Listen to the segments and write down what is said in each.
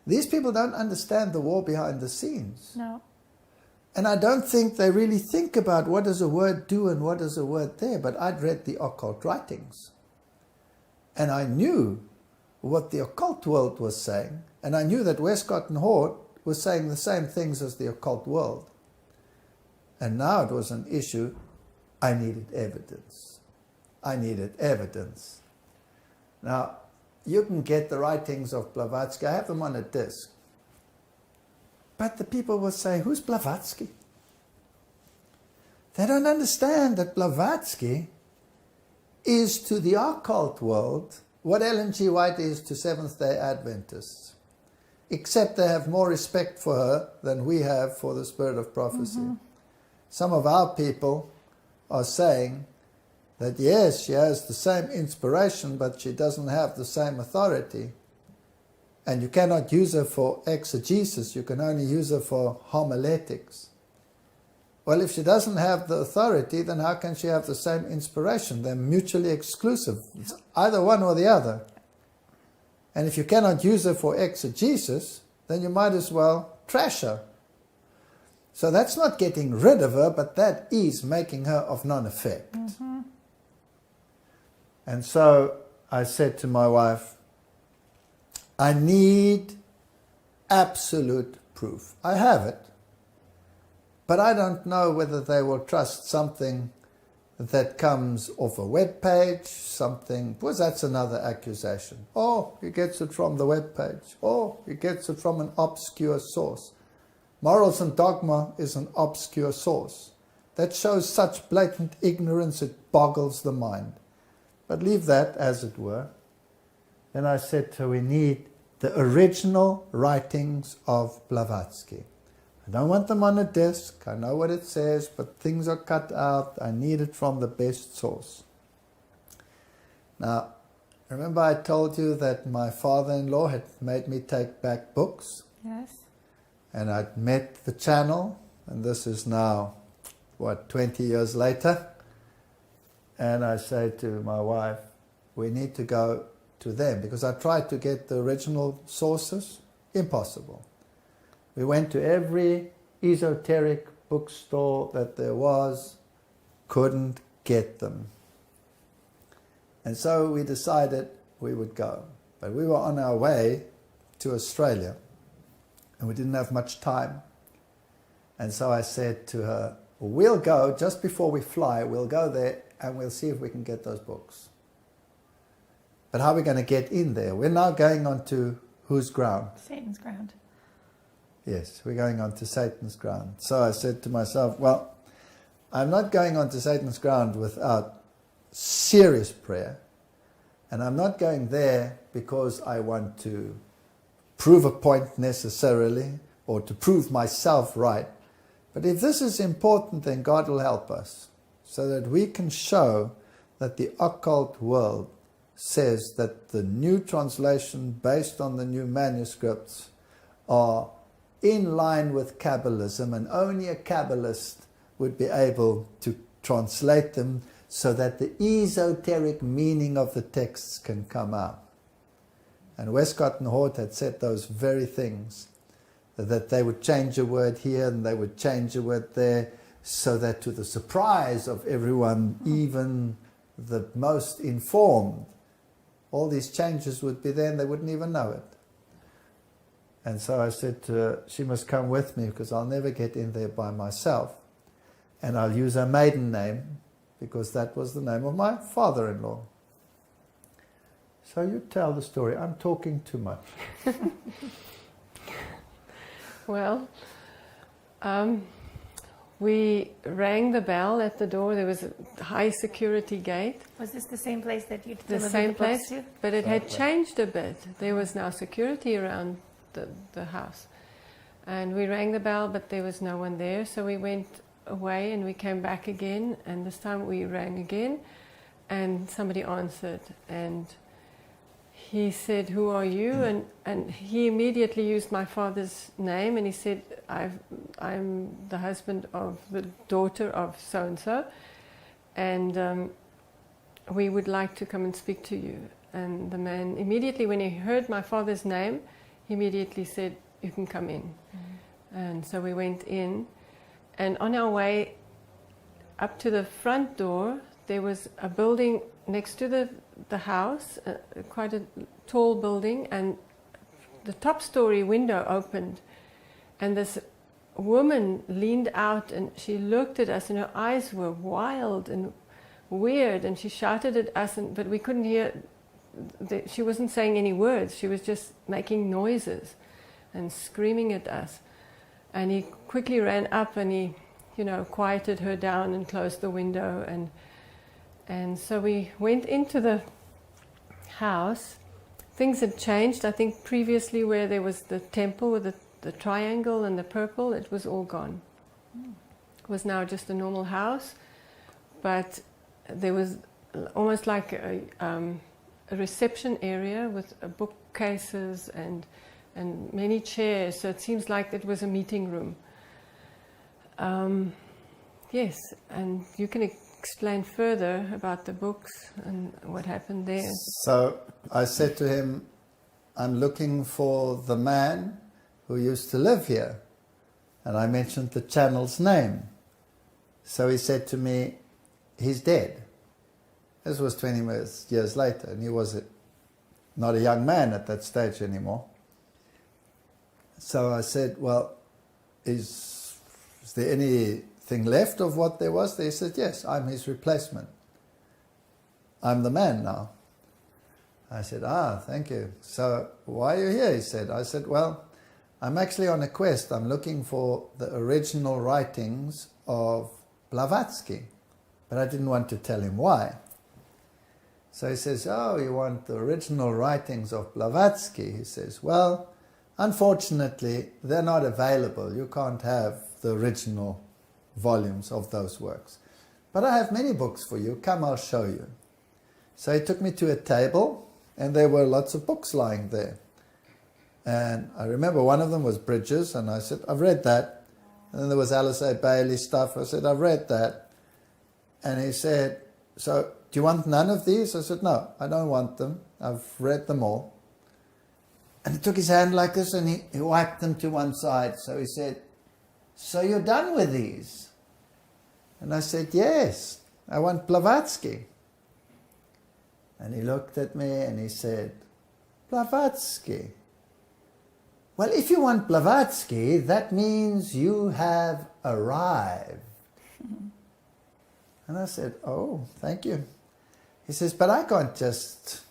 These people don't understand the war behind the scenes. No. And I don't think they really think about what does a word do and what does a word there. But I'd read the occult writings. And I knew what the occult world was saying. And I knew that Westcott and Hort was saying the same things as the occult world. And now it was an issue. I needed evidence. I needed evidence. Now, you can get the writings of Blavacki. I have them on a disc. But the people will say, who's Blavacki? They don't understand that Blavacki is to the occult world what Ellen G. White is to Seventh-day Adventists. Except they have more respect for her than we have for the spirit of prophecy. Mm-hmm. Some of our people are saying that yes, she has the same inspiration, but she doesn't have the same authority. And you cannot use her for exegesis, you can only use her for homiletics. Well, if she doesn't have the authority, then how can she have the same inspiration? They're mutually exclusive. It's either one or the other. And if you cannot use her for exegesis, then you might as well trash her. So that's not getting rid of her, but that is making her of none effect. Mm-hmm. And so I said to my wife, I need absolute proof. I have it, but I don't know whether they will trust something that comes off a web page, something, because that's another accusation. Oh, he gets it from the web page. Oh, he gets it from an obscure source. Morals and Dogma is an obscure source. That shows such blatant ignorance it boggles the mind. But leave that as it were. Then I said to her, we need the original writings of Blavacki. I don't want them on a disc. I know what it says, but things are cut out. I need it from the best source. Now, remember I told you that my father-in-law had made me take back books? Yes. And I'd met the channel, and this is now, 20 years later. And I say to my wife, we need to go to them, because I tried to get the original sources. Impossible. We went to every esoteric bookstore that there was, couldn't get them. And so we decided we would go. But we were on our way to Australia, and we didn't have much time. And so I said to her, we'll go, just before we fly, we'll go there and we'll see if we can get those books. But how are we going to get in there? We're now going on to whose ground? Satan's ground. Yes, we're going on to Satan's ground. So I said to myself, well, I'm not going on to Satan's ground without serious prayer. And I'm not going there because I want to prove a point necessarily, or to prove myself right. But if this is important, then God will help us, so that we can show that the occult world says that the new translation based on the new manuscripts are in line with Kabbalism, and only a Kabbalist would be able to translate them so that the esoteric meaning of the texts can come out. And Westcott and Hort had said those very things, that they would change a word here and they would change a word there, so that to the surprise of everyone, even the most informed, all these changes would be there and they wouldn't even know it. And so I said to her, she must come with me, because I'll never get in there by myself. And I'll use her maiden name, because that was the name of my father-in-law. So you tell the story. I'm talking too much. Well, we rang the bell at the door. There was a high security gate. Was this the same place that you The delivered same the books place, to? but it had changed a bit. There was now security around the house. And we rang the bell, but there was no one there. So we went away and we came back again. And this time we rang again, and somebody answered. And he said, "Who are you?" And he immediately used my father's name, and he said, I'm the husband of the daughter of so-and-so, and we would like to come and speak to you. And the man, immediately when he heard my father's name, he immediately said, "You can come in." And so we went in, and on our way up to the front door, there was a building next to the house, quite a tall building, and the top story window opened, and this woman leaned out and she looked at us, and her eyes were wild and weird, and she shouted at us, but we couldn't hear. She wasn't saying any words, she was just making noises and screaming at us. And he quickly ran up and he, quieted her down and closed the window, and so we went into the house. Things had changed. I think previously where there was the temple with the triangle and the purple, it was all gone. It was now just a normal house, but there was almost like a reception area with bookcases and many chairs, so it seems like it was a meeting room. Yes, and you can explain further about the books and what happened there. So I said to him, I'm looking for the man who used to live here. And I mentioned the channel's name. So he said to me, he's dead. This was 20 years later, and he was not a young man at that stage anymore. So I said, well, is there anything left of what there was there? He said, yes, I'm his replacement. I'm the man now. I said, thank you. So why are you here? He said. I said, well, I'm actually on a quest. I'm looking for the original writings of Blavacki. But I didn't want to tell him why. So he says, you want the original writings of Blavacki? He says, well, unfortunately, they're not available. You can't have the original volumes of those works. But I have many books for you. Come, I'll show you. So he took me to a table, and there were lots of books lying there. And I remember one of them was Bridges, and I said, I've read that. And then there was Alice A. Bailey stuff. I said, I've read that. And he said, so do you want none of these? I said, no, I don't want them. I've read them all. And he took his hand like this and he wiped them to one side. So he said, so you're done with these? And I said, yes, I want Blavacki. And he looked at me and he said, Blavacki? Well, if you want Blavacki, that means you have arrived. And I said, oh, thank you. He says, but I can't just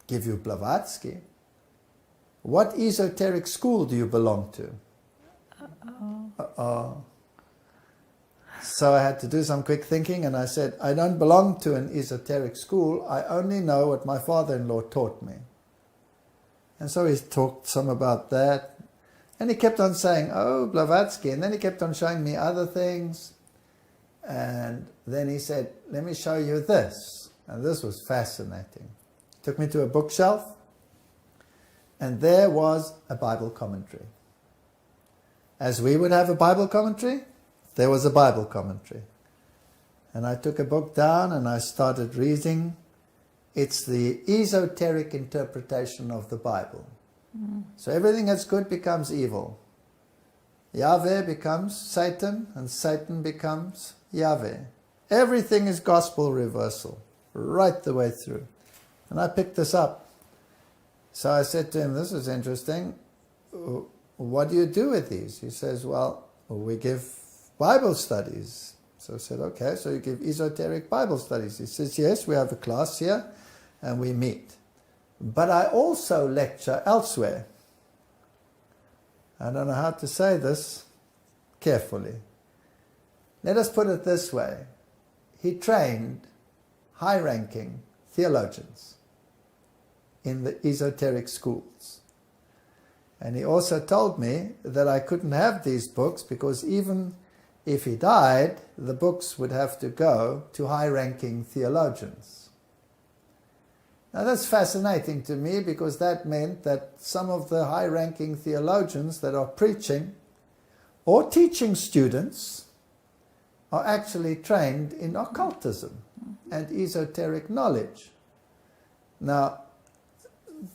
give you Blavacki. What esoteric school do you belong to? Uh-oh. So I had to do some quick thinking, and I said, I don't belong to an esoteric school. I only know what my father-in-law taught me. And so he talked some about that. And he kept on saying, oh, Blavacki. And then he kept on showing me other things. And then he said, let me show you this. And this was fascinating. He took me to a bookshelf, and there was a Bible commentary. As we would have a Bible commentary, there was a Bible commentary. And I took a book down and I started reading. It's the esoteric interpretation of the Bible. So everything that's good becomes evil. Yahweh becomes Satan, and Satan becomes Yahweh. Everything is gospel reversal, right the way through. And I picked this up. So I said to him, this is interesting. What do you do with these? He says, well, we give Bible studies. So I said, okay, so you give esoteric Bible studies. He says, yes, we have a class here and we meet. But I also lecture elsewhere. I don't know how to say this carefully. Let us put it this way. He trained high-ranking theologians in the esoteric schools. And he also told me that I couldn't have these books because even if he died, the books would have to go to high-ranking theologians. Now that's fascinating to me because that meant that some of the high-ranking theologians that are preaching or teaching students are actually trained in occultism and esoteric knowledge. Now,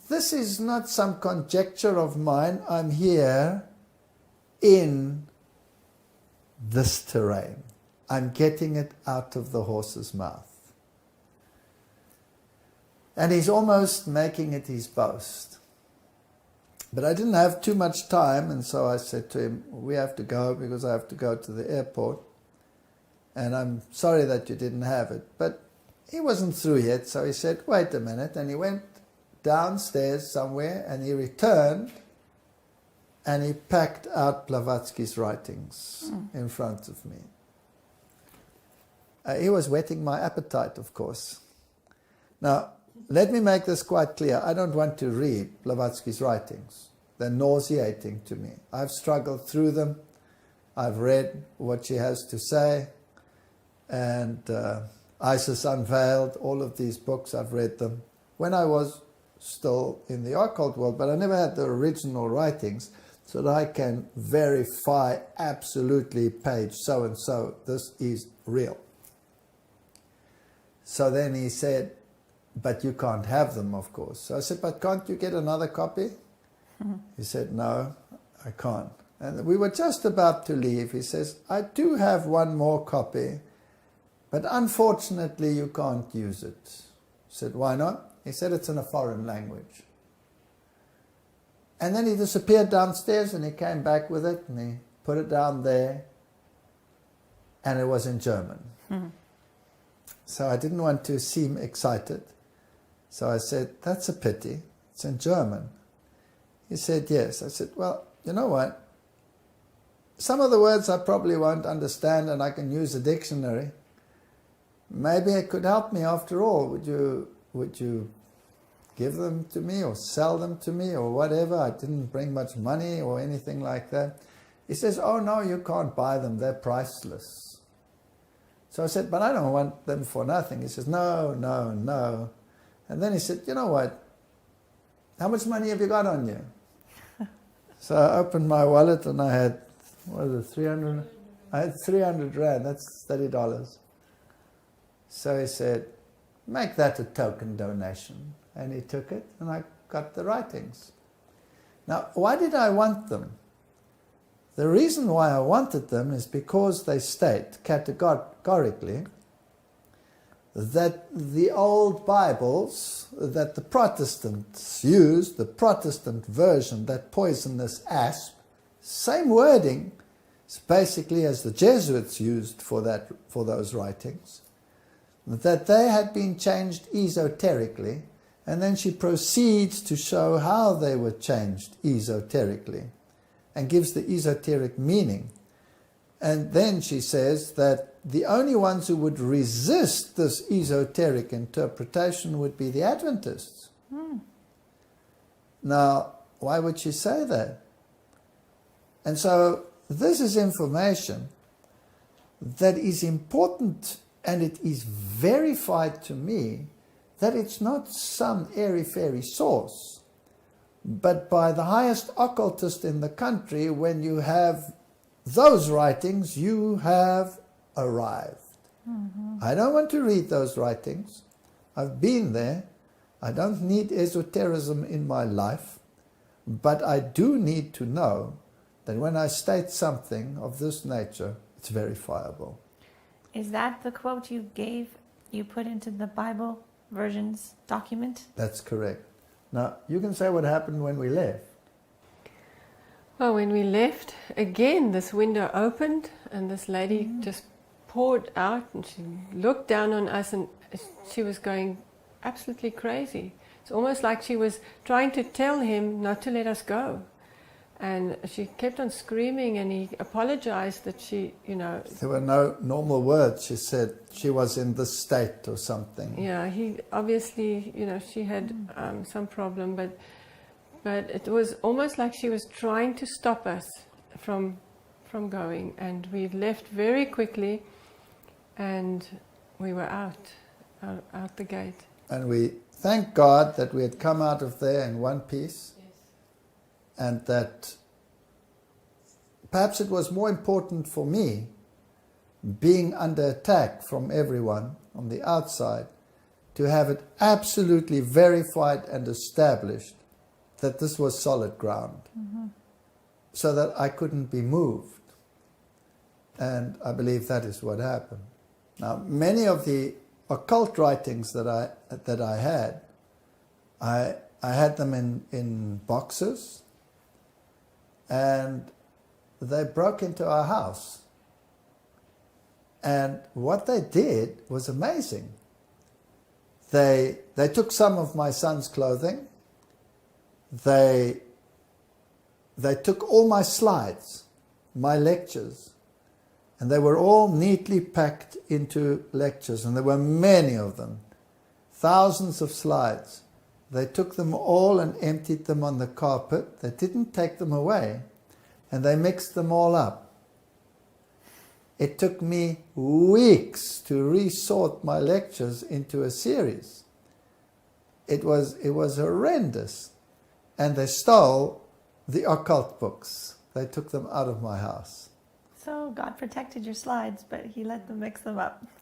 this is not some conjecture of mine. I'm here in this terrain. I'm getting it out of the horse's mouth. And he's almost making it his boast. But I didn't have too much time, and so I said to him, we have to go because I have to go to the airport. And I'm sorry that you didn't have it. But he wasn't through yet, so he said, wait a minute. And he went downstairs somewhere, and he returned, and he packed out Blavacki's writings in front of me. He was whetting my appetite, of course. Now, let me make this quite clear. I don't want to read Blavacki's writings. They're nauseating to me. I've struggled through them. I've read what she has to say. And Isis Unveiled, all of these books, I've read them when I was still in the occult world, but I never had the original writings so that I can verify absolutely page so-and-so, this is real. So then he said, but you can't have them, of course. So I said, but can't you get another copy? He said, no, I can't. And we were just about to leave. He says, I do have one more copy, but unfortunately you can't use it. I said, why not? He said, it's in a foreign language. And then he disappeared downstairs, and he came back with it, and he put it down there, and it was in German. So I didn't want to seem excited. So I said, that's a pity. It's in German. He said, yes. I said, well, you know what? Some of the words I probably won't understand, and I can use a dictionary. Maybe it could help me after all. Would you give them to me or sell them to me or whatever? I didn't bring much money or anything like that. He says, oh no, you can't buy them. They're priceless. So I said, but I don't want them for nothing. He says, no, no, no. And then he said, you know what? How much money have you got on you? So I opened my wallet, and I had, what is it, 300? I had 300 Rand. That's $30. So he said, make that a token donation. And he took it, and I got the writings. Now, why did I want them? The reason why I wanted them is because they state categorically that the old Bibles that the Protestants used, the Protestant version, that poisonous asp, same wording basically as the Jesuits used for those writings, that they had been changed esoterically, and then she proceeds to show how they were changed esoterically and gives the esoteric meaning. And then she says that the only ones who would resist this esoteric interpretation would be the Adventists. Now, why would she say that? And so this is information that is important, and it is verified to me that it's not some airy-fairy source, but by the highest occultist in the country. When you have those writings, you have arrived. I don't want to read those writings. I've been there. I don't need esotericism in my life, but I do need to know that when I state something of this nature, it's verifiable. Is that the quote you put into the Bible versions document? That's correct. Now, you can say what happened when we left. Well, when we left, again, this window opened, and this lady just poured out, and she looked down on us, and she was going absolutely crazy. It's almost like she was trying to tell him not to let us go. And she kept on screaming, and he apologized that she, There were no normal words. She said she was in this state or something. Yeah, he obviously, she had some problem, but it was almost like she was trying to stop us from going. And we left very quickly, and we were out the gate. And we thank God that we had come out of there in one piece. And that perhaps it was more important for me being under attack from everyone on the outside to have it absolutely verified and established that this was solid ground, so that I couldn't be moved. And I believe that is what happened. Now, many of the occult writings that I had them in boxes, and they broke into our house. And what they did was amazing. They took some of my son's clothing. They took all my slides, my lectures, and they were all neatly packed into lectures, and there were many of them, thousands of slides. They took them all and emptied them on the carpet. They didn't take them away, and they mixed them all up. It took me weeks to resort my lectures into a series. It was horrendous. And they stole the occult books. They took them out of my house. So God protected your slides, but he let them mix them up.